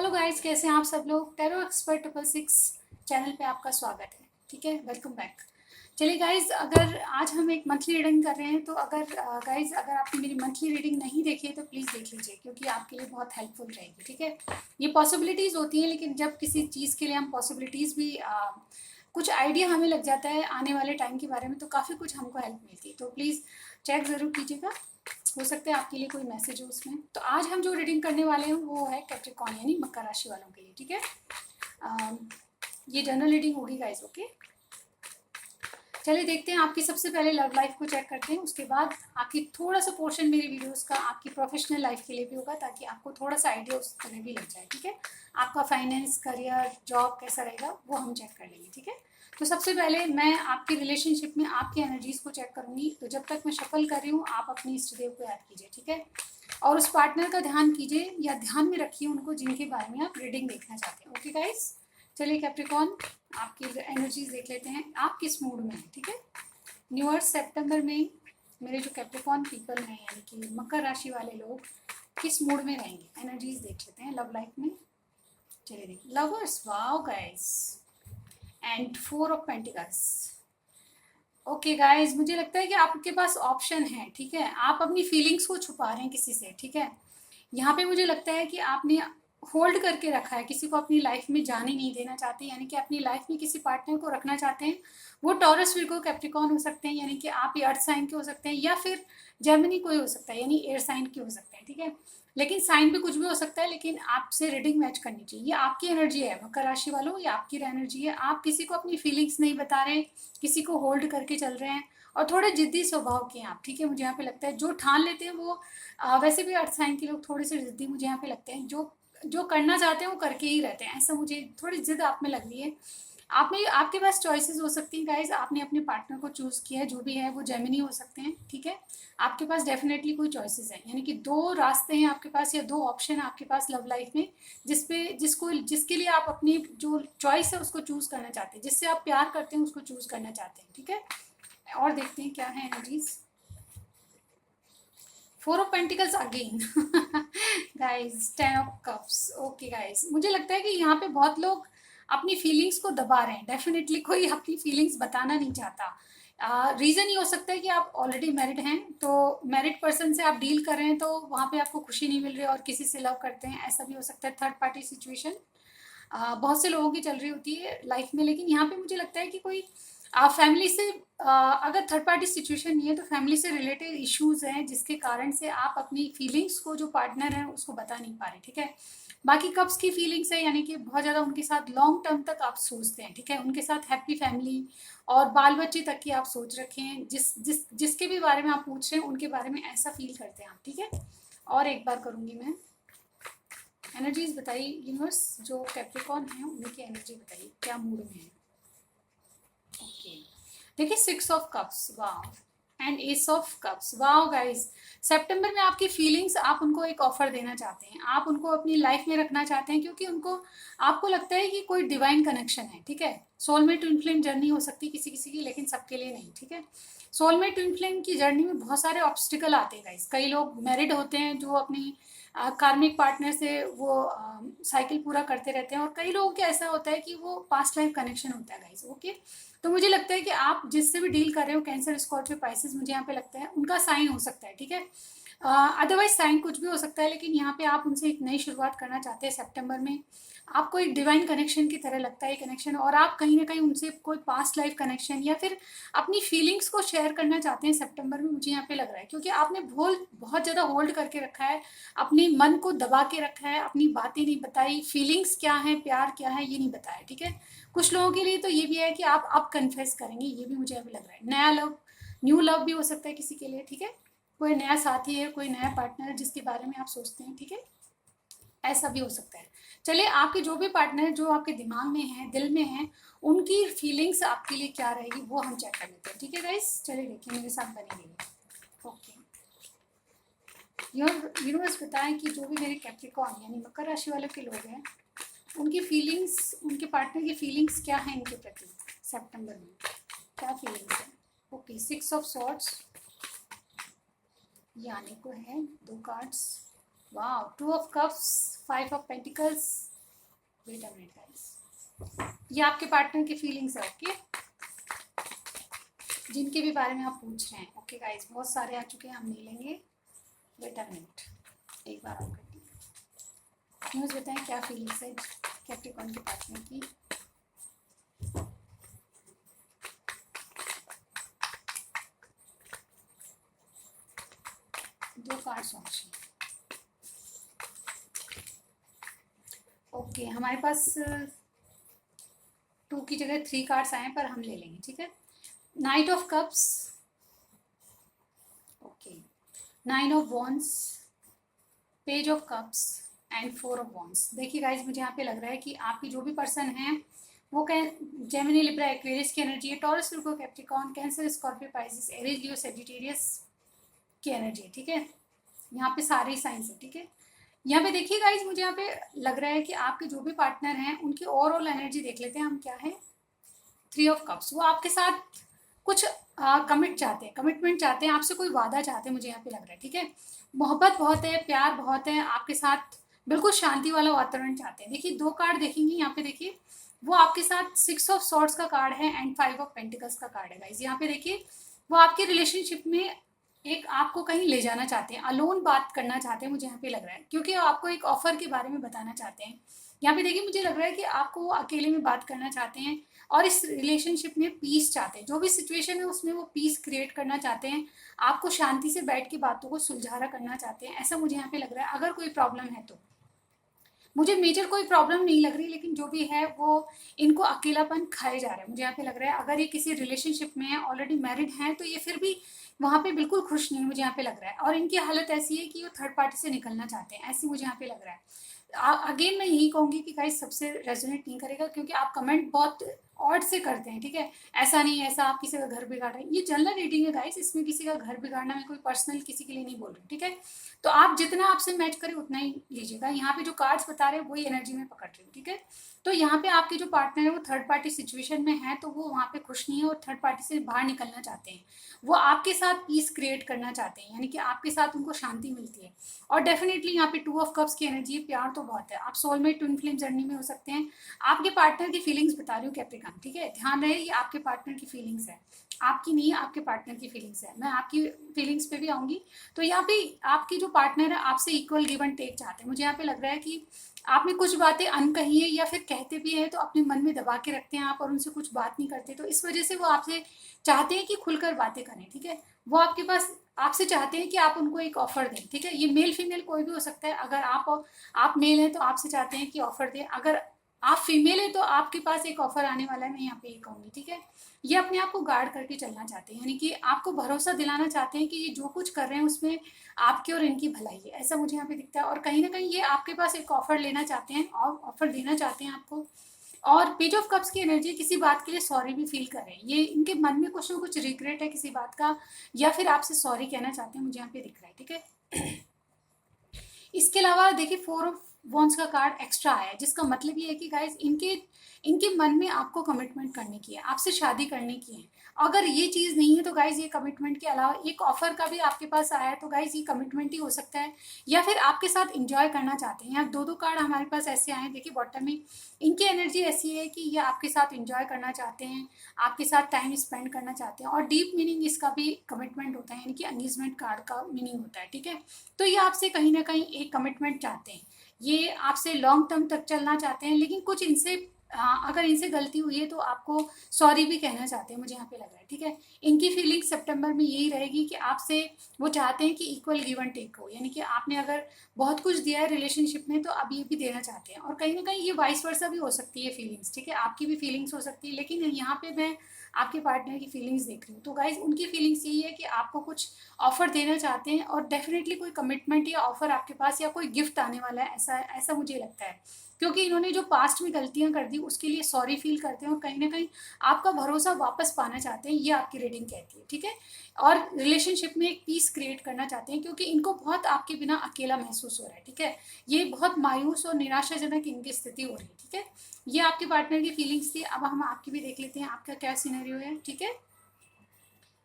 Hello guys, कैसे हैं आप सब लोग। टैरो एक्सपर्ट 666 चैनल पे आपका स्वागत है। ठीक है, वेलकम बैक। चलिए गाइस, अगर आज हम एक मंथली रीडिंग कर रहे हैं तो अगर गाइस अगर आपने मेरी मंथली रीडिंग नहीं देखी है तो प्लीज़ देख लीजिए, क्योंकि आपके लिए बहुत हेल्पफुल रहेगी। ठीक है, ये पॉसिबिलिटीज़ होती हैं, लेकिन जब किसी चीज़ के लिए हम पॉसिबिलिटीज़ भी कुछ आइडिया हमें लग जाता है आने वाले टाइम के बारे में, तो काफ़ी कुछ हमको हेल्प मिलती है। तो प्लीज़ चेक ज़रूर कीजिएगा, हो सकता है आपके लिए कोई मैसेज हो उसमें। तो आज हम जो रीडिंग करने वाले हैं वो है कैप्रिकॉर्न यानी मकर राशि वालों के लिए। ठीक है, ये जनरल रीडिंग होगी गाइस। ओके, चलिए देखते हैं। आपकी सबसे पहले लव लाइफ को चेक करते हैं, उसके बाद आपकी थोड़ा सा पोर्शन मेरी वीडियोस का आपकी प्रोफेशनल लाइफ के लिए भी होगा, ताकि आपको थोड़ा सा आइडिया उस तरह भी लग जाए। ठीक है, आपका फाइनेंस, करियर, जॉब कैसा रहेगा वो हम चेक कर लेंगे। ठीक है, तो सबसे पहले मैं आपकी रिलेशनशिप में आपकी एनर्जीज को चेक करूंगी। तो जब तक मैं शफल कर रही हूँ, आप अपनी इष्ट देव को याद कीजिए। ठीक है, और उस पार्टनर का ध्यान कीजिए या ध्यान में रखिए उनको जिनके बारे में आप रीडिंग देखना चाहते हैं। ओके गाइस, चलिए कैप्रिकॉर्न आपकी एनर्जीज देख लेते हैं, आप किस मूड में हैं। ठीक है, न्यू ईयर सितंबर में मेरे जो कैप्रिकॉर्न पीपल हैं यानी कि मकर राशि वाले लोग किस मूड में रहेंगे, एनर्जीज देख लेते हैं लव लाइफ में। चलिए देखिए, lovers, wow guys, and 4 of pentacles. Okay guys, मुझे लगता है कि आपके पास ऑप्शन है। ठीक है, आप अपनी फीलिंग्स को छुपा रहे हैं किसी से। ठीक है, यहाँ पे मुझे लगता है कि आपने होल्ड करके रखा है, किसी को अपनी लाइफ में जाने नहीं देना चाहते, यानी कि अपनी लाइफ में किसी पार्टनर को रखना चाहते हैं। वो टॉरस, विर्गो, कैप्रिकॉर्न हो सकते हैं, यानी कि आप ये अर्थ साइन के हो सकते हैं, या फिर जेमिनी कोई हो सकता है, यानी एयर साइन के हो सकते हैं। ठीक है, लेकिन साइन भी कुछ भी हो सकता है, लेकिन आपसे रीडिंग मैच करनी चाहिए। ये आपकी एनर्जी है मकर राशि वालों, ये आपकी एनर्जी है। आप किसी को अपनी फीलिंग्स नहीं बता रहे, किसी को होल्ड करके चल रहे हैं, और थोड़े जिद्दी स्वभाव के हैं आप। ठीक है, मुझे यहाँ पे लगता है जो ठान लेते हैं वो वैसे भी अर्थ साइन के लोग थोड़े से जिद्दी मुझे यहाँ पे लगते हैं। जो जो करना चाहते हैं वो करके ही रहते हैं, ऐसा मुझे थोड़ी जिद आप में लग रही है। आप में आपके पास चॉइसेस हो सकती हैं गाइज, आपने अपने पार्टनर को चूज किया है, जो भी है वो जेमिनी हो सकते हैं। ठीक है, आपके पास डेफिनेटली कोई चॉइसेस हैं, यानी कि 2 रास्ते हैं आपके पास, या 2 ऑप्शन है आपके पास लव लाइफ में, जिसके लिए आप अपनी जो चॉइस है उसको चूज करना चाहते हैं, जिससे आप प्यार करते हैं उसको चूज करना चाहते हैं। ठीक है, और देखते हैं क्या है energies. 4 of pentacles again guys, 10 of cups. Okay guys, मुझे लगता है कि यहाँ पे बहुत लोग अपनी फीलिंग्स को दबा रहे हैं। डेफिनेटली कोई अपनी फीलिंग्स बताना नहीं चाहता। रीज़न ये हो सकता है कि आप ऑलरेडी मैरिड हैं, तो मैरिड पर्सन से आप डील कर रहे हैं, तो वहाँ पे आपको खुशी नहीं मिल रही है और किसी से लव करते हैं, ऐसा भी हो सकता है। थर्ड पार्टी सिचुएशन बहुत से लोगों की चल रही होती है लाइफ में, लेकिन यहाँ पे मुझे लगता है कि कोई फैमिली से अगर थर्ड पार्टी सिचुएशन नहीं है तो फैमिली से रिलेटेड इश्यूज हैं, जिसके कारण से आप अपनी फीलिंग्स को जो पार्टनर है उसको बता नहीं पा रहे। ठीक है, बाकी कप्स की फीलिंग्स है, यानी कि बहुत ज़्यादा उनके साथ लॉन्ग टर्म तक आप सोचते हैं। ठीक है, उनके साथ हैप्पी फैमिली और बाल बच्चे तक की आप सोच रखे हैं, जिसके भी बारे में आप पूछ रहे हैं उनके बारे में ऐसा फील करते हैं आप। ठीक है, और एक बार करूँगी मैं एनर्जीज बताइए यूनिवर्स, जो कैप्रिकॉर्न है उनकी एनर्जी बताइए, क्या मूड में है। ओके, देखिए 6 of cups, wow, and ace of cups. Wow guys, सितंबर में आपकी फीलिंग्स, आप उनको एक ऑफर देना चाहते हैं, आप उनको अपनी लाइफ में रखना चाहते हैं, क्योंकि उनको आपको लगता है कि कोई डिवाइन कनेक्शन है। ठीक है, सोलमेट ट्विन फ्लेम जर्नी हो सकती है किसी किसी की, लेकिन सबके लिए नहीं। ठीक है, सोलमेट ट्विन फ्लेम की जर्नी में बहुत सारे ऑब्स्टिकल आते हैं गाइस। कई लोग मैरिड होते हैं जो अपनी कार्मिक पार्टनर से वो साइकिल पूरा करते रहते हैं, और कई लोगों के ऐसा होता है कि वो पास्ट लाइफ कनेक्शन होता है गाइस। ओके, तो मुझे लगता है कि आप जिससे भी डील कर रहे हो, कैंसर, स्कॉर्पियो, पाइसेस, मुझे यहाँ पे लगता है उनका साइन हो सकता है। ठीक है, अदरवाइज साइन कुछ भी हो सकता है, लेकिन यहाँ पे आप उनसे एक नई शुरुआत करना चाहते हैं सितंबर में। आपको एक डिवाइन कनेक्शन की तरह लगता है कनेक्शन, और आप कहीं ना कहीं उनसे कोई पास्ट लाइफ कनेक्शन या फिर अपनी फीलिंग्स को शेयर करना चाहते हैं सितंबर में, मुझे यहाँ पे लग रहा है, क्योंकि आपने बहुत ज़्यादा होल्ड करके रखा है, अपने मन को दबा के रखा है, अपनी बातें नहीं बताई, फीलिंग्स क्या है, प्यार क्या है, ये नहीं बताया। ठीक है, कुछ लोगों के लिए तो ये भी है कि आप अब कन्फेस करेंगे, ये भी मुझे अभी लग रहा है। नया लव, न्यू लव भी हो सकता है किसी के लिए। ठीक है, कोई नया साथी है, कोई नया पार्टनर जिसके बारे में आप सोचते हैं। ठीक है, ऐसा भी हो सकता है। चलिए, आपके जो भी पार्टनर जो आपके दिमाग में है, दिल में है, उनकी फीलिंग्स आपके लिए क्या रहेगी वो हम चेक कर लेते हैं। ठीक है गाइस, चलिए देखिए मेरे साथ बने रहिए। ओके, यूनिवर्स बताएं कि जो भी मेरे कैप्रिकॉर्न यानी मकर राशि वाले के लोग हैं, उनकी फीलिंग्स, उनके पार्टनर की फीलिंग्स क्या है इनके प्रति सितंबर में, क्या फीलिंग्स है। ओके, 6 ऑफ सॉर्ड्स, यानी को है 2 cards. Wow, 2 of cups, 5 of pentacles, wait a minute guys, ये आपके पार्टनर की फीलिंग्स है, ओके, जिनके भी बारे में आप पूछ रहे हैं। ओके गाइस, बहुत सारे आ चुके हैं, हम नहीं लेंगे। वेट अ मिनट, एक बार और करते हैं। न्यूज़ बताएं क्या फीलिंग्स है कैप्रिकॉर्न के पार्टनर की। दो कार्ड्स ऑप्शन। ओके, हमारे पास 2 की जगह 3 कार्ड्स आए हैं, पर हम ले लेंगे, ठीक है। Night of cups, okay, 9 of wands, page of cups and 4 of wands. देखिए गाइज, मुझे यहाँ पे लग रहा है कि आपकी जो भी पर्सन है वो जेमिनी, लिब्रा, एक्वेरियस की एनर्जी है, Taurus, Virgo, Capricorn, Cancer, Scorpio, Pisces, Aries, Leo, Sagittarius की एनर्जी है, ठीक है। यहाँ पे सारे साइंस है, ठीक है। यहाँ पे देखिए गाइज, मुझे यहाँ पे लग रहा है कि आपके जो भी पार्टनर हैं उनकी ओवरऑल एनर्जी देख लेते हैं हम, क्या है। 3 ऑफ कप्स, वो आपके साथ कुछ कमिटमेंट चाहते हैं, आपसे कोई वादा चाहते हैं, मुझे यहाँ पे लग रहा है, ठीक है। मोहब्बत बहुत है, प्यार बहुत है आपके साथ, बिल्कुल शांति वाला वातावरण चाहते हैं। देखिए 2 कार्ड देखेंगे यहाँ पे, देखिए वो आपके साथ 6 ऑफ सॉर्ड्स का कार्ड है एंड 5 ऑफ पेंटिकल्स का कार्ड है गाइज। यहाँ पे देखिए वो आपके रिलेशनशिप में एक आपको कहीं ले जाना चाहते हैं, अलोन बात करना चाहते हैं, मुझे यहाँ पे लग रहा है, क्योंकि आपको एक ऑफर के बारे में बताना चाहते हैं। यहाँ पे देखिए मुझे लग रहा है कि आपको वो अकेले में बात करना चाहते हैं और इस रिलेशनशिप में पीस चाहते हैं, जो भी सिचुएशन है उसमें वो पीस क्रिएट करना चाहते हैं, आपको शांति से बैठ के बातों को सुलझाना करना चाहते हैं, ऐसा मुझे यहाँ पे लग रहा है। अगर कोई प्रॉब्लम है तो मुझे मेजर कोई प्रॉब्लम नहीं लग रही, लेकिन जो भी है वो इनको अकेलापन खाए जा रहा है, मुझे यहाँ पे लग रहा है। अगर ये किसी रिलेशनशिप में है, ऑलरेडी मैरिड हैं, तो ये फिर भी वहाँ पे बिल्कुल खुश नहीं, मुझे यहाँ पे लग रहा है। और इनकी हालत ऐसी है कि वो थर्ड पार्टी से निकलना चाहते हैं, ऐसी मुझे यहाँ पे लग रहा है। अगेन मैं यही कहूंगी कि गाइस सबसे रेजोनेट नहीं करेगा, क्योंकि आप कमेंट बहुत ऑड से करते हैं, ठीक है। ऐसा नहीं है, ऐसा आप किसी का घर बिगाड़ रहे हैं, ये जनरल रीडिंग है गाइस, इसमें किसी का घर बिगाड़ना मैं कोई पर्सनल किसी के लिए नहीं बोल रही, ठीक है। तो आप जितना आपसे मैच करें उतना ही लीजिएगा। यहाँ पे जो कार्ड्स बता रहे हैं वही एनर्जी में पकड़ रही हूँ, ठीक है। तो यहाँ पे आपके जो पार्टनर है वो थर्ड पार्टी सिचुएशन में है, तो वो वहाँ पे खुश नहीं है और थर्ड पार्टी से बाहर निकलना चाहते हैं। वो आपके साथ पीस क्रिएट करना चाहते हैं, यानी कि आपके साथ उनको शांति मिलती है। और डेफिनेटली यहाँ पे 2 ऑफ कप्स की एनर्जी है, प्यार तो बहुत है, आप सोलमेट ट्विन फ्लेम जर्नी में हो सकते हैं। आपके पार्टनर की फीलिंग्स बता रही हूँ कैप्रिकॉर्न, ठीक है। ध्यान रहे ये आपके पार्टनर की फीलिंग्स है, आपकी नहीं, आपके पार्टनर की फीलिंग्स है। मैं आपकी फीलिंग्स पे भी आऊंगी। तो यहाँ पे आपकी जो पार्टनर है आपसे इक्वल गिव एंड टेक चाहते हैं, मुझे यहाँ पे लग रहा है कि आपने कुछ बातें अनकही है या फिर कहते भी हैं तो अपने मन में दबा के रखते हैं आप, और उनसे कुछ बात नहीं करते, तो इस वजह से वो आपसे चाहते हैं कि खुलकर बातें करें, ठीक है। वो आपके पास आपसे चाहते हैं कि आप उनको एक ऑफर दें, ठीक है। ये मेल फीमेल कोई भी हो सकता है। अगर आप मेल हैं तो आपसे चाहते हैं कि ऑफर दें, अगर आप फीमेल है तो आपके पास एक ऑफर आने वाला है, मैं यहाँ पे ये कहूंगी, ठीक है। ये अपने आप को गार्ड करके चलना चाहते हैं, यानी कि आपको भरोसा दिलाना चाहते हैं कि ये जो कुछ कर रहे हैं उसमें आपकी और इनकी भलाई है, ऐसा मुझे यहाँ पे दिखता है। और कहीं ना कहीं ये आपके पास एक ऑफर लेना चाहते हैं और ऑफर देना चाहते हैं आपको। और पेज ऑफ कप्स की एनर्जी किसी बात के लिए सॉरी भी फील कर रहे हैं, ये इनके मन में कुछ ना कुछ रिग्रेट है किसी बात का, या फिर आपसे सॉरी कहना चाहते हैं, मुझे यहाँ पे दिख रहा है, ठीक है। इसके अलावा देखिए 4 ऑफ वॉन्ड्स का कार्ड एक्स्ट्रा आया है, जिसका मतलब ये है कि गाइज इनके इनके मन में आपको कमिटमेंट करने की है, आपसे शादी करने की है। अगर ये चीज़ नहीं है तो गाइज ये कमिटमेंट के अलावा एक ऑफर का भी आपके पास आया है, तो गाइज ये कमिटमेंट ही हो सकता है, या फिर आपके साथ इंजॉय करना चाहते हैं। यहाँ 2 कार्ड हमारे पास ऐसे आए हैं, देखिए बॉटम में इनकी एनर्जी ऐसी है कि ये आपके साथ इंजॉय करना चाहते हैं, आपके साथ टाइम स्पेंड करना चाहते हैं, और डीप मीनिंग इसका भी कमिटमेंट होता है, यानी कि एंगेजमेंट कार्ड का मीनिंग होता है, ठीक है। तो ये आपसे कहीं ना कहीं एक कमिटमेंट चाहते हैं, ये आपसे लॉन्ग टर्म तक चलना चाहते हैं, लेकिन कुछ इनसे अगर इनसे गलती हुई है तो आपको सॉरी भी कहना चाहते हैं, मुझे यहाँ पे लग रहा है, ठीक है। इनकी फीलिंग सितंबर में यही रहेगी कि आपसे वो चाहते हैं कि इक्वल गिव एंड टेक हो, यानी कि आपने अगर बहुत कुछ दिया है रिलेशनशिप में तो अब ये भी देना चाहते हैं। और कहीं ना कहीं ये वाइस वर्सा भी हो सकती है फीलिंग्स, ठीक है, आपकी भी फीलिंग्स हो सकती है, लेकिन यहाँ पे मैं आपके पार्टनर की फीलिंग्स देख रही हूँ। तो गाइज उनकी फीलिंग्स यही है कि आपको कुछ ऑफर देना चाहते हैं, और डेफिनेटली कोई कमिटमेंट या ऑफर आपके पास या कोई गिफ्ट आने वाला है, ऐसा ऐसा मुझे लगता है, क्योंकि इन्होंने जो पास्ट में गलतियां कर दी उसके लिए सॉरी फील करते हैं, और कहीं ना कहीं आपका भरोसा वापस पाना चाहते हैं, ये आपकी रीडिंग कहती है, ठीक है। और रिलेशनशिप में एक पीस क्रिएट करना चाहते हैं, क्योंकि इनको बहुत आपके बिना अकेला महसूस हो रहा है, ठीक है। ये बहुत मायूस और निराशाजनक इनकी स्थिति हो रही है, ठीक है। ये आपके पार्टनर की फीलिंग्स थी। अब हम आपकी भी देख लेते हैं, आपका क्या सिनेरियो है, ठीक है।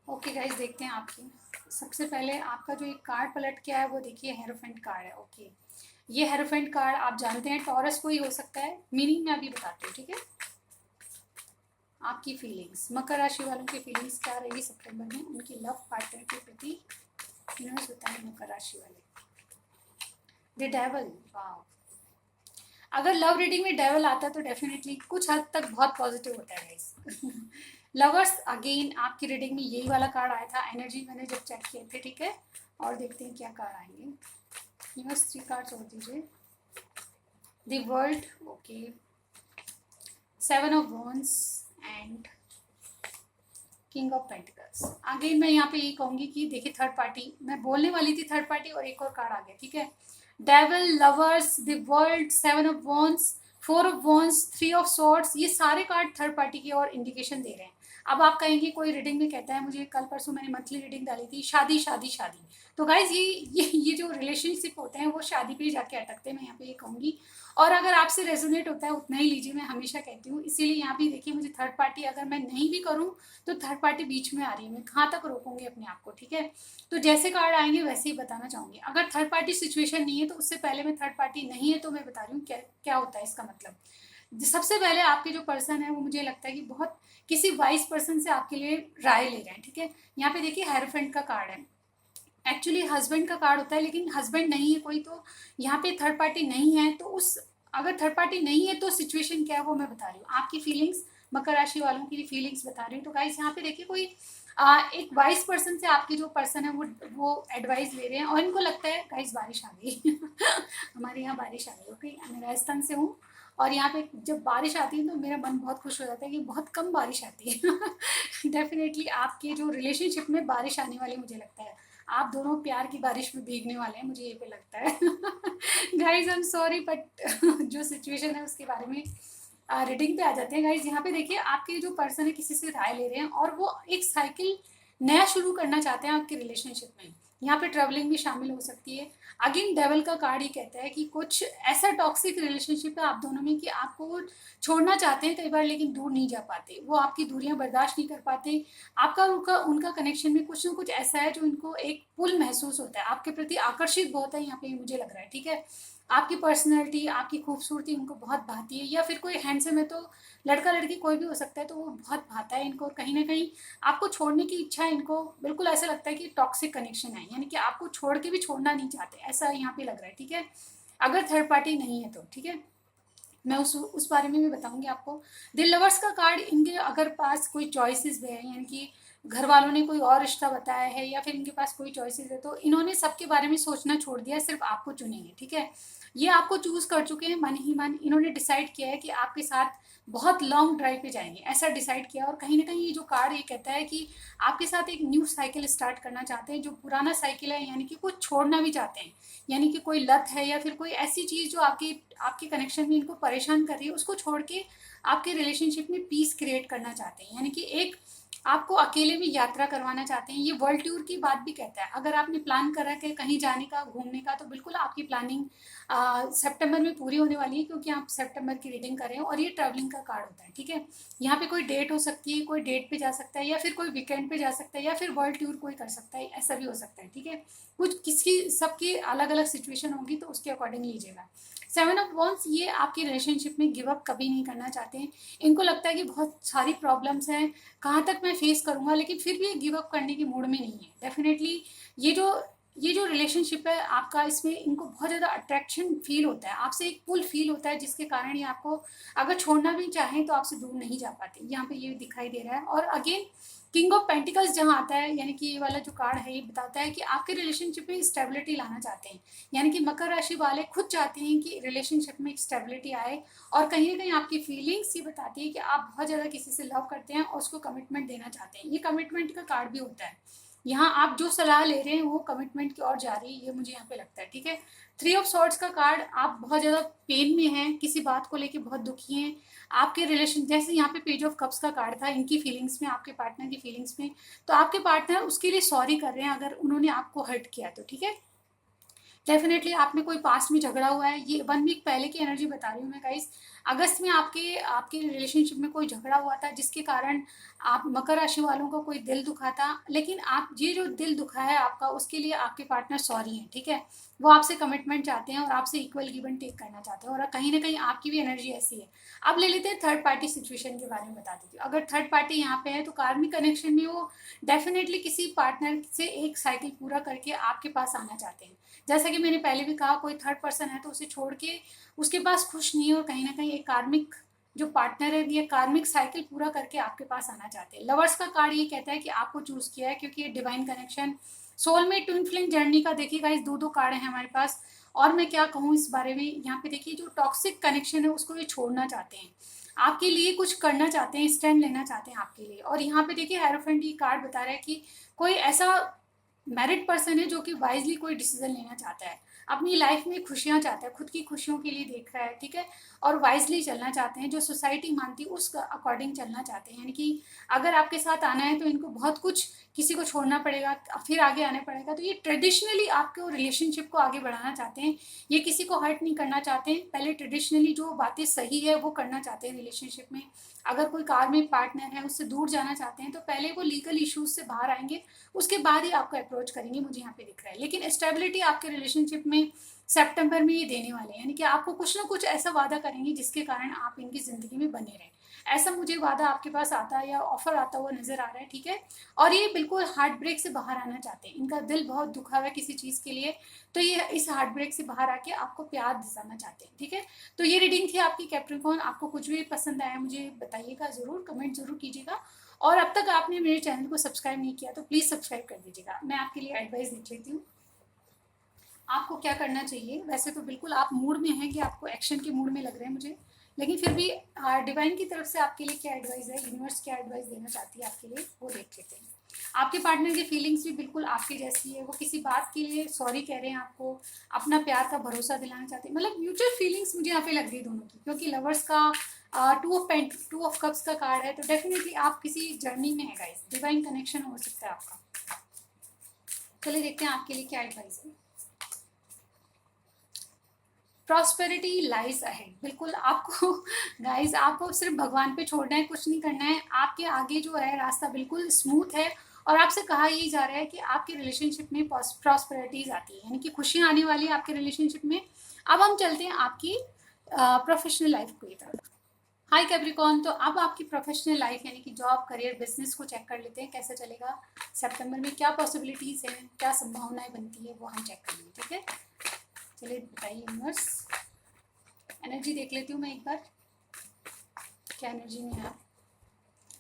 ओके गाइज, देखते हैं आपकी। सबसे पहले आपका जो एक कार्ड पलट के आया है वो देखिए हेरोफेंट कार्ड है, ओके। ये हेरोफेंट कार्ड आप जानते हैं, टॉरस कोई हो सकता है, मीनिंग मैं अभी बताती हूँ, ठीक है। आपकी फीलिंग्स, मकर राशि वालों की फीलिंग्स क्या रहेगी सितंबर में उनकी लव पार्टनर के प्रति, यूनिवर्स बताएं मकर राशि वाले। द डेविल, वाह, अगर लव रीडिंग में डेविल आता है तो डेफिनेटली कुछ हद तक बहुत पॉजिटिव होता है गाइस। लवर्स, अगेन आपकी रीडिंग में यही वाला कार्ड आया था, एनर्जी मैंने जब चेक किए थे, ठीक है। और देखते हैं क्या कार्ड आएंगे। यूनिवर्स 3 कार्ड्स और दीजिए। The world, okay, 7 of wands and king of pentacles. Again मैं यहाँ पे ये कहूंगी कि देखिए थर्ड पार्टी, मैं बोलने वाली थी थर्ड पार्टी और एक और कार्ड आ गया, ठीक है। Devil, lovers, the world, 7 of wands, 4 of wands, 3 of swords, ये सारे कार्ड थर्ड पार्टी की और इंडिकेशन दे रहे हैं। अब आप कहेंगे कोई रीडिंग में कहता है, मुझे कल परसों मैंने मंथली रीडिंग डाली थी, शादी शादी शादी, तो गाइज ये जो रिलेशनशिप होते हैं वो शादी पे जाके अटकते हैं, मैं यहाँ पे ये कहूंगी। और अगर आपसे रेजोनेट होता है उतना ही लीजिए, मैं हमेशा कहती हूँ। इसीलिए यहाँ भी देखिए, मुझे थर्ड पार्टी अगर मैं नहीं भी करूँ तो थर्ड पार्टी बीच में आ रही है, मैं कहाँ तक रोकूंगी अपने आप को, ठीक है। तो जैसे कार्ड आएंगे वैसे ही बताना चाहूंगी। अगर थर्ड पार्टी सिचुएशन नहीं है तो उससे पहले मैं थर्ड पार्टी नहीं है तो मैं बता रही हूँ क्या क्या होता है इसका मतलब। सबसे पहले आपके जो पर्सन है वो मुझे लगता है कि बहुत किसी वाइस पर्सन से आपके लिए राय ले रहे हैं, ठीक है। यहाँ पे देखिए हेरोफेंट का कार्ड है, एक्चुअली हस्बैंड का कार्ड होता है, लेकिन हस्बैंड नहीं है कोई, तो यहाँ पे थर्ड पार्टी नहीं है, तो उस अगर थर्ड पार्टी नहीं है तो सिचुएशन क्या है वो मैं बता रही हूँ। आपकी फीलिंग्स, मकर राशि वालों की फीलिंग्स बता रही हूँ। तो गाइस यहाँ पे देखिए कोई एक वाइस पर्सन से आपकी जो पर्सन है वो एडवाइस ले रहे हैं और इनको लगता है गाइस बारिश आ गई। हमारे यहाँ बारिश आ गई, ओके, मैं राजस्थान से हूँ और यहाँ पे जब बारिश आती है तो मेरा मन बहुत खुश हो जाता है कि बहुत कम बारिश आती है। डेफिनेटली आपके जो रिलेशनशिप में बारिश आने वाली मुझे लगता है, आप दोनों प्यार की बारिश में भीगने वाले हैं, मुझे ये पे लगता है। Guys I am sorry but जो सिचुएशन है उसके बारे में रीडिंग पे आ जाते हैं। गाइज यहाँ पे देखिए आपके जो पर्सन है किसी से राय ले रहे हैं और वो एक साइकिल नया शुरू करना चाहते हैं आपके रिलेशनशिप में। यहाँ पे ट्रेवलिंग भी शामिल हो सकती है। अगेन डेवल का कार्ड ही कहता है कि कुछ ऐसा टॉक्सिक रिलेशनशिप है आप दोनों में कि आपको वो छोड़ना चाहते हैं कई बार लेकिन दूर नहीं जा पाते, वो आपकी दूरियां बर्दाश्त नहीं कर पाते। आपका उनका उनका कनेक्शन में कुछ ना कुछ ऐसा है जो इनको एक पुल महसूस होता है, आपके प्रति आकर्षित बहुत है यहाँ पे मुझे लग रहा है, ठीक है। आपकी पर्सनैलिटी, आपकी खूबसूरती उनको बहुत भाती है, या फिर कोई हैंडसम है तो लड़का लड़की कोई भी हो सकता है, तो वो बहुत भाता है इनको और कहीं ना कहीं आपको छोड़ने की इच्छा है इनको, बिल्कुल ऐसा लगता है कि टॉक्सिक कनेक्शन है, यानी कि आपको छोड़ के भी छोड़ना नहीं चाहते, ऐसा यहाँ पे लग रहा है, ठीक है। अगर थर्ड पार्टी नहीं है तो, ठीक है, मैं उस बारे में भी बताऊंगी आपको। दिल लवर्स का कार्ड, इनके अगर पास कोई चॉइसेस भी है, यानी कि घर वालों ने कोई और रिश्ता बताया है या फिर इनके पास कोई चॉइसेस है, तो इन्होंने सबके बारे में सोचना छोड़ दिया है, सिर्फ आपको चुनेंगे, ठीक है। ये आपको चूज कर चुके हैं मन ही मन, इन्होंने डिसाइड किया है कि आपके साथ बहुत लॉन्ग ड्राइव पे जाएंगे, ऐसा डिसाइड किया। और कहीं ना कहीं ये जो कार्ड ये कहता है कि आपके साथ एक न्यू साइकिल स्टार्ट करना चाहते हैं, जो पुराना साइकिल है यानी कि कुछ छोड़ना भी चाहते हैं, यानी कि कोई लत है या फिर कोई ऐसी चीज जो आपकी आपके कनेक्शन में इनको परेशान कर रही है, उसको छोड़ के आपके रिलेशनशिप में पीस क्रिएट करना चाहते हैं, यानी कि एक आपको अकेले में यात्रा करवाना चाहते हैं। ये वर्ल्ड टूर की बात भी कहता है, अगर आपने प्लान कर रखा है कहीं जाने का, घूमने का, तो बिल्कुल आपकी प्लानिंग सितंबर में पूरी होने वाली है, क्योंकि आप सितंबर की रीडिंग कर रहे हैं और ये ट्रैवलिंग का कार्ड होता है, ठीक है। यहाँ पे कोई डेट हो सकती है, कोई डेट पे जा सकता है या फिर कोई वीकेंड पे जा सकता है या फिर वर्ल्ड टूर कोई कर सकता है, ऐसा भी हो सकता है, ठीक है। कुछ किसी सबकी अलग अलग सिचुएशन होगी तो उसके अकॉर्डिंग लीजिएगा। 7 ऑफ वॉन्ड्स, ये आपकी रिलेशनशिप में गिव अप कभी नहीं करना चाहते हैं, इनको लगता है कि बहुत सारी प्रॉब्लम्स हैं, कहाँ तक मैं फेस करूंगा, लेकिन फिर भी ये गिव अप करने की मूड में नहीं है। डेफिनेटली ये जो रिलेशनशिप है आपका, इसमें इनको बहुत ज़्यादा अट्रैक्शन फील होता है, आपसे एक पुल फील होता है, जिसके कारण ये आपको अगर छोड़ना भी चाहें तो आपसे दूर नहीं जा पाते, यहाँ पे ये दिखाई दे रहा है। और अगेन किंग ऑफ पेंटिकल्स जहाँ आता है, यानी कि ये वाला जो कार्ड है ये बताता है कि आपके रिलेशनशिप में स्टेबिलिटी लाना चाहते हैं, यानी कि मकर राशि वाले खुद चाहते हैं कि रिलेशनशिप में एक स्टेबिलिटी आए। और कहीं ना कहीं आपकी फीलिंग्स ये बताती है कि आप बहुत ज़्यादा किसी से लव करते हैं और उसको कमिटमेंट देना चाहते हैं, ये कमिटमेंट का कार्ड भी होता है। यहाँ आप जो सलाह ले रहे हैं वो कमिटमेंट की ओर जा रही है, ये मुझे यहाँ पे लगता है, ठीक है। 3 ऑफ सॉर्ड्स का कार्ड, आप बहुत ज़्यादा पेन में हैं, किसी बात को लेके बहुत दुखी हैं, आपके रिलेशन, जैसे यहाँ पे पेज ऑफ कप्स का कार्ड था, इनकी फीलिंग्स में, आपके पार्टनर की फीलिंग्स में, तो आपके पार्टनर उसके लिए सॉरी कर रहे हैं अगर उन्होंने आपको हर्ट किया तो, ठीक है। डेफिनेटली आप में कोई पास्ट में झगड़ा हुआ है, ये 1 वीक पहले की एनर्जी बता रही हूँ मैं गाइस। अगस्त में आपके आपके रिलेशनशिप में कोई झगड़ा हुआ था जिसके कारण आप मकर राशि वालों का कोई दिल दुखा था, लेकिन आप ये जो दिल दुखा है आपका उसके लिए आपके पार्टनर सॉरी है, ठीक है। वो आपसे कमिटमेंट चाहते हैं और आपसे इक्वल गिव एंड टेक करना चाहते हैं, और कहीं ना कहीं आपकी भी एनर्जी ऐसी है। अब ले लेते हैं थर्ड पार्टी सिचुएशन के बारे में बता देती हूँ। अगर थर्ड पार्टी यहाँ पे है तो कार्मिक कनेक्शन में वो डेफिनेटली किसी पार्टनर से एक साइकिल पूरा करके आपके पास आना चाहते हैं। जैसा कि मैंने पहले भी कहा, कोई थर्ड पर्सन है तो उसे छोड़ के उसके पास खुश नहीं है, और कहीं ना कहीं एक कार्मिक जो पार्टनर है ये कार्मिक साइकिल पूरा करके आपके पास आना चाहते हैं। लवर्स का कार्ड ये कहता है कि आपको चूज किया है, क्योंकि ये divine connection, soulmate, twin flame journey का देखिए गाइस दो कार्ड है हमारे पास। और मैं क्या कहूँ इस बारे में, यहाँ पे देखिए जो टॉक्सिक कनेक्शन है उसको ये छोड़ना चाहते हैं, आपके लिए कुछ करना चाहते हैं, स्टैंड लेना चाहते हैं आपके लिए। और यहाँ पे देखिए हेरोफेंट ये कार्ड बता रहा है कि कोई ऐसा मैरिड पर्सन है जो कि वाइजली कोई डिसीजन लेना चाहता है, अपनी लाइफ में खुशियां चाहता है, खुद की खुशियों के लिए देख रहा है, ठीक है, और वाइजली चलना चाहते हैं, जो सोसाइटी मानती है उस अकॉर्डिंग चलना चाहते हैं। यानी कि अगर आपके साथ आना है तो इनको बहुत कुछ किसी को छोड़ना पड़ेगा, फिर आगे आना पड़ेगा। तो ये ट्रेडिशनली आपके रिलेशनशिप को आगे बढ़ाना चाहते हैं, ये किसी को हर्ट नहीं करना चाहते हैं, पहले ट्रेडिशनली जो बातें सही है वो करना चाहते हैं रिलेशनशिप में। अगर कोई कार्मिक पार्टनर है उससे दूर जाना चाहते हैं तो पहले वो लीगल इश्यूज से बाहर आएंगे, उसके बाद ही आपको अप्रोच करेंगे, मुझे यहाँ पे दिख रहा है। लेकिन स्टेबिलिटी आपके रिलेशनशिप में सितंबर में ये देने वाले हैं, यानी कि आपको कुछ ना कुछ ऐसा वादा करेंगे जिसके कारण आप इनकी जिंदगी में बने रहें। ऐसा मुझे वादा आपके पास आता है या ऑफर आता हुआ नजर आ रहा है, ठीक है। और ये बिल्कुल हार्ट ब्रेक से बाहर आना चाहते हैं, इनका दिल बहुत दुखा हुआ है किसी चीज के लिए, तो ये इस हार्ट ब्रेक से बाहर आके आपको प्यार दिलाना चाहते हैं, ठीक है। तो ये रीडिंग थी आपकी कैप्रिकॉर्न। आपको कुछ भी पसंद आया मुझे बताइएगा, जरूर कमेंट जरूर कीजिएगा। और अब तक आपने मेरे चैनल को सब्सक्राइब नहीं किया तो प्लीज सब्सक्राइब कर दीजिएगा। मैं आपके लिए एडवाइस देख लेती हूँ आपको क्या करना चाहिए। वैसे तो बिल्कुल आप मूड में हैं कि आपको एक्शन के मूड में लग रहे हैं मुझे, लेकिन फिर भी डिवाइन की तरफ से आपके लिए क्या एडवाइस है, यूनिवर्स क्या एडवाइस देना चाहती है आपके लिए, वो देख लेते हैं। आपके पार्टनर की फीलिंग्स भी बिल्कुल आपकी जैसी है, वो किसी बात के लिए सॉरी कह रहे हैं आपको, अपना प्यार का भरोसा दिलाना चाहते हैं, मतलब म्यूचुअल फीलिंग्स मुझे यहाँ पे लग रही है दोनों की, क्योंकि लवर्स का टू ऑफ कप्स का कार्ड है, तो डेफिनेटली आप किसी जर्नी में है गाइस, डिवाइन कनेक्शन हो सकता है आपका। चलिए देखते हैं आपके लिए क्या एडवाइस है। प्रॉस्पेरिटी लाइज अहेड, बिल्कुल आपको गाइस आपको सिर्फ भगवान पे छोड़ना है, कुछ नहीं करना है, आपके आगे जो है रास्ता बिल्कुल स्मूथ है। और आपसे कहा यही जा रहा है कि आपके रिलेशनशिप में प्रॉस्पेरिटीज आती है, यानी कि खुशियां आने वाली है आपके रिलेशनशिप में। अब हम चलते हैं आपकी प्रोफेशनल लाइफ की तरफ। हाय कैप्रिकॉर्न, तो अब आपकी प्रोफेशनल लाइफ यानी कि जॉब, करियर, बिजनेस को चेक कर लेते हैं कैसे चलेगा सितंबर में, क्या पॉसिबिलिटीज हैं, क्या संभावनाएं बनती है, वो हम चेक करेंगे, ठीक है। चलिए बताइए यूनिवर्स, एनर्जी देख लेती हूँ मैं एक बार, क्या एनर्जी में है।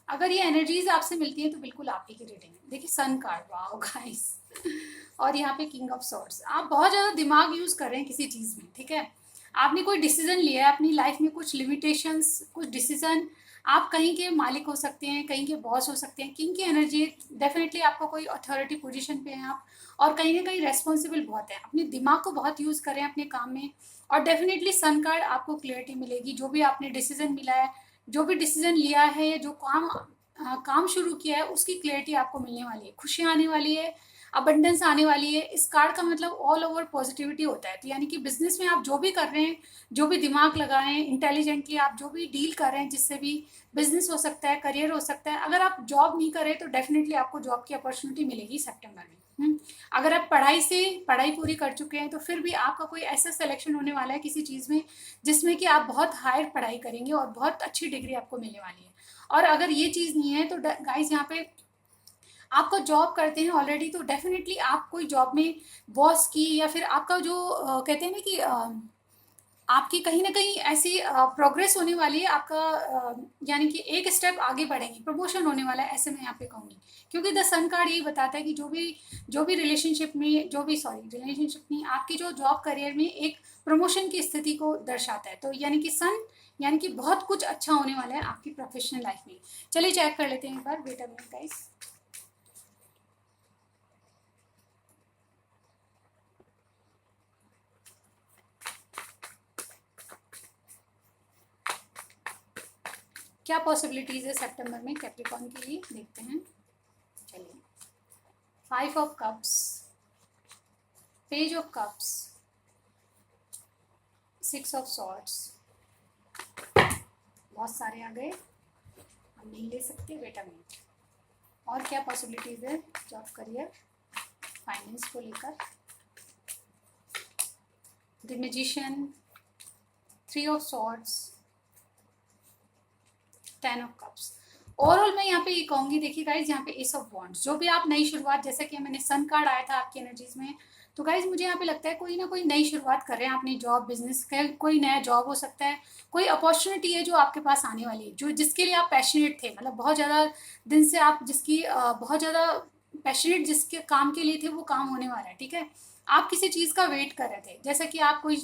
अगर ये एनर्जीज आपसे मिलती हैं तो बिल्कुल आप ही की रीडिंग है। देखिए सन कार्ड, वाओ गाइस, और यहाँ पे किंग ऑफ सॉर्ड्स। आप बहुत ज़्यादा दिमाग यूज कर रहे हैं किसी चीज़ में, ठीक है। आपने कोई डिसीजन लिया है अपनी लाइफ में, कुछ लिमिटेशंस, कुछ डिसीजन, आप कहीं के मालिक हो सकते हैं, कहीं के बॉस हो सकते हैं। किंग की एनर्जी, डेफिनेटली आपको कोई अथॉरिटी पोजीशन पे हैं आप, और कहीं ना कहीं रेस्पॉन्सिबल बहुत है, अपने दिमाग को बहुत यूज करें अपने काम में। और डेफिनेटली सन कार्ड, आपको क्लियरिटी मिलेगी, जो भी आपने डिसीजन मिला है, जो भी डिसीजन लिया है, या जो काम शुरू किया है, उसकी क्लियरिटी आपको मिलने वाली है, खुशियाँ आने वाली है, अबंडेंस आने वाली है। इस कार्ड का मतलब ऑल ओवर पॉजिटिविटी होता है। तो यानी कि बिजनेस में आप जो भी कर रहे हैं, जो भी दिमाग लगा रहे हैं, इंटेलिजेंटली आप जो भी डील कर रहे हैं, जिससे भी बिजनेस हो सकता है, करियर हो सकता है। अगर आप जॉब नहीं करें तो डेफिनेटली आपको जॉब की अपॉर्चुनिटी मिलेगी सितंबर में। अगर आप पढ़ाई पूरी कर चुके हैं तो फिर भी आपका कोई ऐसा सिलेक्शन होने वाला है किसी चीज़ में जिसमें कि आप बहुत हायर पढ़ाई करेंगे और बहुत अच्छी डिग्री आपको मिलने वाली है। और अगर ये चीज़ नहीं है तो गाइस यहाँ पे आपका जॉब करते हैं ऑलरेडी, तो डेफिनेटली आप कोई जॉब में बॉस की, या फिर आपका जो कहते हैं ना कि आपकी कहीं ना कहीं ऐसी प्रोग्रेस होने वाली है आपका, यानी कि एक स्टेप आगे बढ़ेंगे, प्रमोशन होने वाला है, ऐसे मैं यहाँ पे कहूँगी। क्योंकि द सन कार्ड यही बताता है कि जो भी रिलेशनशिप में, रिलेशनशिप नहीं, आपकी जो जॉब करियर में एक प्रमोशन की स्थिति को दर्शाता है। तो यानी कि सन, यानी कि बहुत कुछ अच्छा होने वाला है आपकी प्रोफेशनल लाइफ में। चलिए चेक कर लेते हैं एक बार, वेट अ मिनट गाइस। क्या पॉसिबिलिटीज है सितंबर में कैप्रिकॉर्न के लिए, देखते हैं। चलिए, 5 of cups, page of cups, 6 of swords, बहुत सारे आ गए, हम नहीं ले सकते, वेट अ मिनट। और क्या पॉसिबिलिटीज है जॉब, करियर, फाइनेंस को लेकर। The magician, 3 of swords, 10 of cups. Overall मैं यहाँ पे ये कहूंगी, देखिए गाइज यहाँ पे एस ऑफ वॉन्ड्स, जो भी आप नई शुरुआत, जैसे कि मैंने सन कार्ड आया था आपकी एनर्जीज में, तो गाइज मुझे यहाँ पे लगता है कोई ना कोई नई शुरुआत कर रहे हैं अपनी जॉब बिजनेस का, कोई नया जॉब हो सकता है, कोई अपॉर्चुनिटी है जो आपके पास आने वाली है, जो जिसके लिए आप पैशनेट थे, मतलब बहुत ज़्यादा दिन से आप जिसकी बहुत ज़्यादा पैशनेट जिसके काम के लिए थे, वो काम होने वाला है, ठीक है। आप किसी चीज़ का वेट कर रहे थे, जैसे कि आप कोई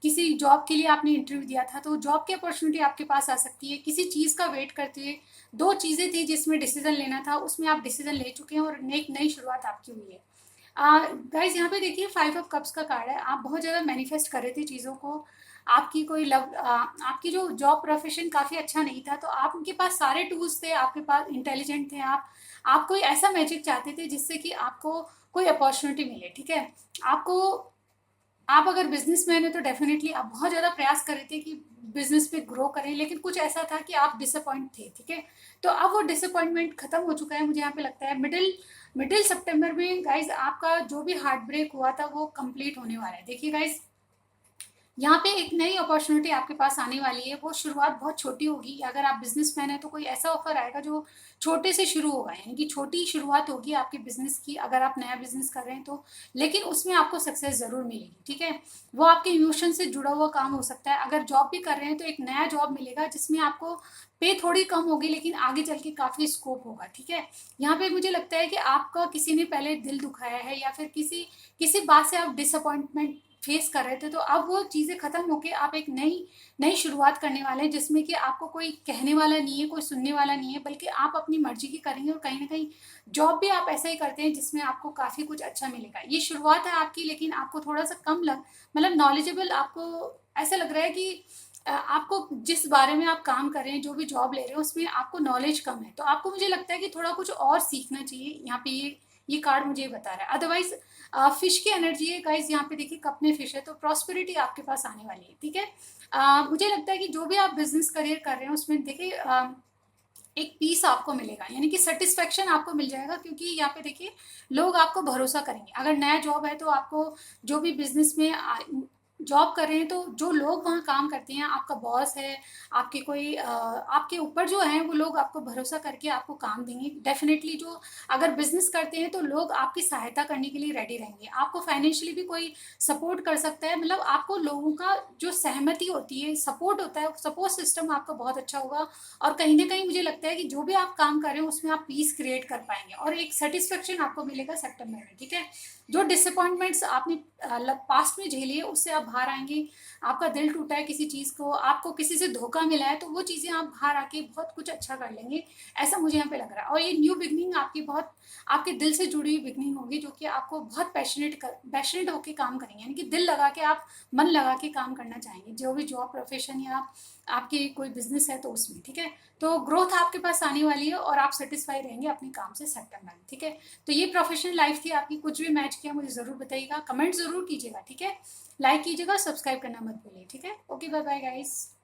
किसी जॉब के लिए आपने इंटरव्यू दिया था, तो जॉब की अपॉर्चुनिटी आपके पास आ सकती है। किसी चीज़ का वेट करते हुए 2 चीज़ें थी जिसमें डिसीजन लेना था, उसमें आप डिसीजन ले चुके हैं और एक नई शुरुआत आपकी हुई है। गाइज यहाँ पे देखिए 5 ऑफ कप्स का कार्ड है। आप बहुत ज़्यादा मैनिफेस्ट कर रहे थे चीज़ों को, आपकी कोई आपकी जो जॉब प्रोफेशन काफ़ी अच्छा नहीं था, तो आपके पास सारे टूल्स थे, आपके पास इंटेलिजेंट थे आप कोई ऐसा मैजिक चाहते थे जिससे कि आपको कोई अपॉर्चुनिटी मिले, ठीक है। आपको, आप अगर बिजनेसमैन है तो डेफिनेटली आप बहुत ज़्यादा प्रयास कर रहे थे कि बिजनेस पे ग्रो करें, लेकिन कुछ ऐसा था कि आप डिसअपॉइंट थे, ठीक है। तो अब वो डिसअपॉइंटमेंट खत्म हो चुका है, मुझे यहाँ पे लगता है मिडिल मिडिल सितंबर में गाइज आपका जो भी हार्ट ब्रेक हुआ था वो कंप्लीट होने वाला है। देखिए गाइज यहाँ पे एक नई अपॉर्चुनिटी आपके पास आने वाली है, वो शुरुआत बहुत छोटी होगी। अगर आप बिजनेसमैन है तो कोई ऐसा ऑफर आएगा जो छोटे से शुरू होगा, यानी कि छोटी शुरुआत होगी आपके बिजनेस की, अगर आप नया बिजनेस कर रहे हैं तो, लेकिन उसमें आपको सक्सेस जरूर मिलेगी, ठीक है। वो आपके इमोशन से जुड़ा हुआ काम हो सकता है। अगर जॉब भी कर रहे हैं तो एक नया जॉब मिलेगा जिसमें आपको पे थोड़ी कम होगी, लेकिन आगे चल के काफ़ी स्कोप होगा, ठीक है। यहाँ पे मुझे लगता है कि आपका किसी ने पहले दिल दुखाया है, या फिर किसी किसी बात से आप डिसअपॉइंटमेंट फेस कर रहे थे, तो अब वो चीज़ें खत्म होके आप एक नई नई शुरुआत करने वाले हैं, जिसमें कि आपको कोई कहने वाला नहीं है, कोई सुनने वाला नहीं है, बल्कि आप अपनी मर्जी की करेंगे। और कहीं ना कहीं जॉब भी आप ऐसा ही करते हैं जिसमें आपको काफ़ी कुछ अच्छा मिलेगा। ये शुरुआत है आपकी, लेकिन आपको थोड़ा सा कम मतलब नॉलेजेबल आपको ऐसा लग रहा है कि आपको जिस बारे में आप काम कर रहे हैं, जो भी जॉब ले रहे हैं, उसमें आपको नॉलेज कम है, तो आपको मुझे लगता है कि थोड़ा कुछ और सीखना चाहिए। यहाँ पे ये कार्ड मुझे ये बता रहा है। अदरवाइज फिश की एनर्जी है गाइज, यहाँ पे देखिए कप में फिश है, तो प्रॉस्पेरिटी आपके पास आने वाली है, ठीक है। मुझे लगता है कि जो भी आप बिजनेस करियर कर रहे हैं उसमें देखिए एक पीस आपको मिलेगा, यानी कि सेटिस्फेक्शन आपको मिल जाएगा, क्योंकि यहाँ पे देखिए लोग आपको भरोसा करेंगे। अगर नया जॉब है तो आपको जो भी बिजनेस में जॉब कर रहे हैं, तो जो लोग वहाँ काम करते हैं, आपका बॉस है, आपके कोई आपके ऊपर जो है, वो लोग आपको भरोसा करके आपको काम देंगे डेफिनेटली। जो अगर बिजनेस करते हैं तो लोग आपकी सहायता करने के लिए रेडी रहेंगे, आपको फाइनेंशियली भी कोई सपोर्ट कर सकता है, मतलब आपको लोगों का जो सहमति होती है, सपोर्ट होता है, सपोर्ट सिस्टम आपका बहुत अच्छा होगा। और कहीं ना कहीं मुझे लगता है कि जो भी आप काम कर रहे हो उसमें आप पीस क्रिएट कर पाएंगे, और एक सेटिस्फेक्शन आपको मिलेगा सितंबर में, ठीक है। जो डिसअपॉइंटमेंट्स आपने पास्ट में झेली है, उससे आप बाहर आएंगे। आपका दिल टूटा है किसी चीज़ को, आपको किसी से धोखा मिला है, तो वो चीज़ें आप बाहर आके बहुत कुछ अच्छा कर लेंगे, ऐसा मुझे यहाँ पे लग रहा है। और ये न्यू बिगनिंग आपकी बहुत आपके दिल से जुड़ी हुई बिगनिंग होगी, जो कि आपको बहुत पैशनेट होकर काम करेंगे, यानी कि दिल लगा के आप मन लगा के काम करना चाहेंगे, जो भी जॉब प्रोफेशन या आपकी कोई बिजनेस है तो उसमें, ठीक है। तो ग्रोथ आपके पास आने वाली है और आप सेटिस्फाई रहेंगे अपने काम से सितंबर में, ठीक है। तो ये प्रोफेशनल लाइफ थी आपकी, कुछ भी मैच किया मुझे ज़रूर बताइएगा, कमेंट ज़रूर कीजिएगा, ठीक है। लाइक कीजिएगा, सब्सक्राइब करना मत भूलिए, ठीक है। Okay, bye bye guys.